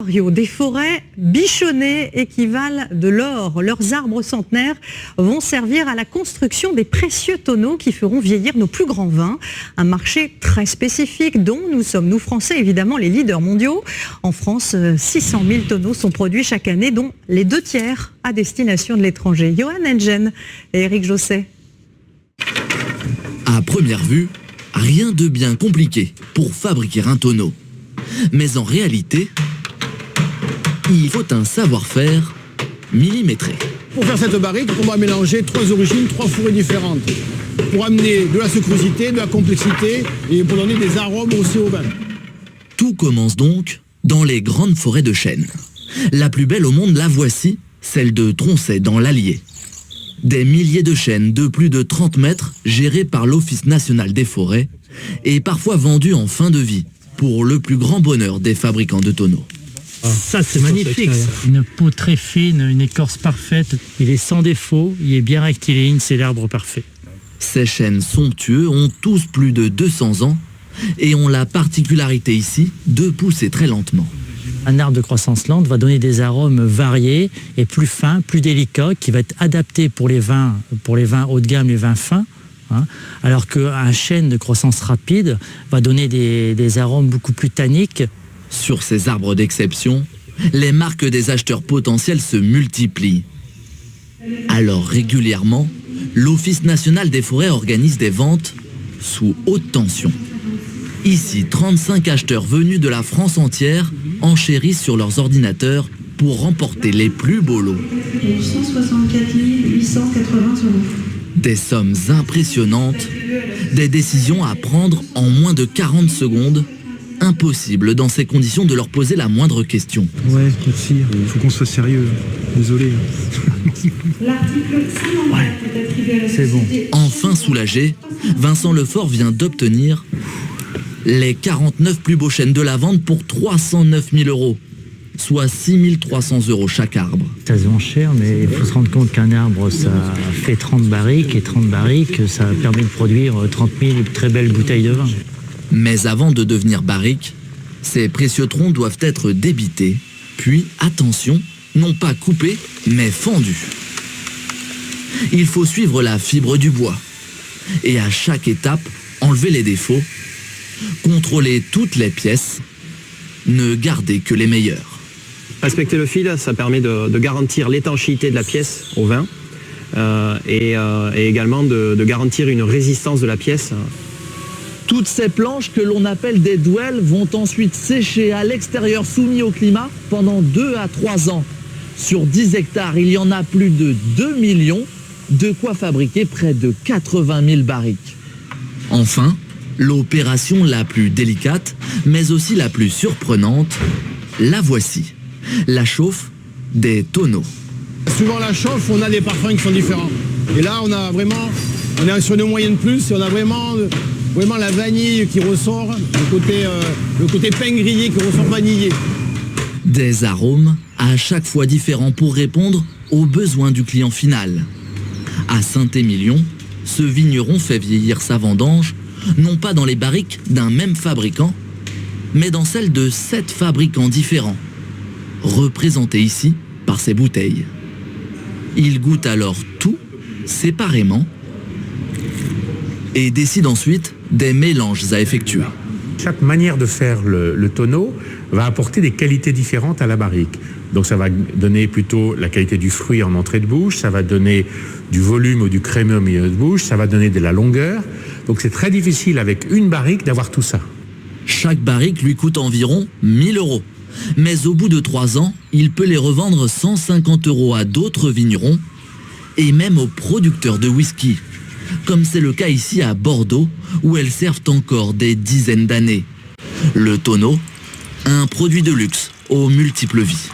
Mario, des forêts bichonnées équivalent de l'or. Leurs arbres centenaires vont servir à la construction des précieux tonneaux qui feront vieillir nos plus grands vins. Un marché très spécifique dont nous sommes, nous Français, évidemment les leaders mondiaux. En France, 600 000 tonneaux sont produits chaque année, dont les 2/3 à destination de l'étranger. Johan Engen et Eric Josset. À première vue, rien de bien compliqué pour fabriquer un tonneau. Mais en réalité, il faut un savoir-faire millimétré. Pour faire cette barrique, on va mélanger 3 origines, 3 fourrés différentes. Pour amener de la sucrosité, de la complexité et pour donner des arômes aussi au vin. Tout commence donc dans les grandes forêts de chênes. La plus belle au monde, la voici, celle de Tronchet dans l'Allier. Des milliers de chênes de plus de 30 mètres gérés par l'Office national des forêts et parfois vendus en fin de vie pour le plus grand bonheur des fabricants de tonneaux. Ça c'est magnifique, ça. Une peau très fine, une écorce parfaite, il est sans défaut, il est bien rectiligne, c'est l'arbre parfait. Ces chênes somptueux ont tous plus de 200 ans et ont la particularité ici de pousser très lentement. Un arbre de croissance lente va donner des arômes variés et plus fins, plus délicats, qui va être adapté pour les vins haut de gamme, les vins fins. Alors qu'un chêne de croissance rapide va donner des arômes beaucoup plus tanniques. Sur ces arbres d'exception, les marques des acheteurs potentiels se multiplient. Alors régulièrement, l'Office national des forêts organise des ventes sous haute tension. Ici, 35 acheteurs venus de la France entière enchérissent sur leurs ordinateurs pour remporter les plus beaux lots. 164 880 euros. Des sommes impressionnantes, des décisions à prendre en moins de 40 secondes. Impossible dans ces conditions de leur poser la moindre question. Ouais, merci, il faut qu'on soit sérieux. Désolé. L'article 54 est attribué à la société. Enfin soulagé, Vincent Lefort vient d'obtenir les 49 plus beaux chênes de la vente pour 309 000 euros, soit 6 300 euros chaque arbre. Ça se vend cher, mais il faut se rendre compte qu'un arbre, ça fait 30 barriques, et 30 barriques, ça permet de produire 30 000 très belles bouteilles de vin. Mais avant de devenir barriques, ces précieux troncs doivent être débités, puis, attention, non pas coupés, mais fendus. Il faut suivre la fibre du bois, et à chaque étape, enlever les défauts, contrôler toutes les pièces, ne garder que les meilleures. Respecter le fil, ça permet de garantir l'étanchéité de la pièce au vin et également de garantir une résistance de la pièce. Toutes ces planches que l'on appelle des douelles vont ensuite sécher à l'extérieur soumis au climat pendant 2 à 3 ans. Sur 10 hectares, il y en a plus de 2 millions, de quoi fabriquer près de 80 000 barriques. Enfin, l'opération la plus délicate, mais aussi la plus surprenante, la voici. La chauffe des tonneaux. Suivant la chauffe, on a des parfums qui sont différents. Et là, on est sur une moyenne plus et on a vraiment la vanille qui ressort, le côté pain grillé qui ressort vanillé. Des arômes à chaque fois différents pour répondre aux besoins du client final. À Saint-Émilion, ce vigneron fait vieillir sa vendange, non pas dans les barriques d'un même fabricant, mais dans celles de 7 fabricants différents, représentés ici par ces bouteilles. Il goûte alors tout séparément et décide ensuite des mélanges à effectuer. Chaque manière de faire le tonneau va apporter des qualités différentes à la barrique. Donc ça va donner plutôt la qualité du fruit en entrée de bouche, ça va donner du volume ou du crémeux au milieu de bouche, ça va donner de la longueur. Donc c'est très difficile avec une barrique d'avoir tout ça. Chaque barrique lui coûte environ 1 000 euros. Mais au bout de 3 ans, il peut les revendre 150 euros à d'autres vignerons et même aux producteurs de whisky, comme c'est le cas ici à Bordeaux, où elles servent encore des dizaines d'années. Le tonneau, un produit de luxe aux multiples vies.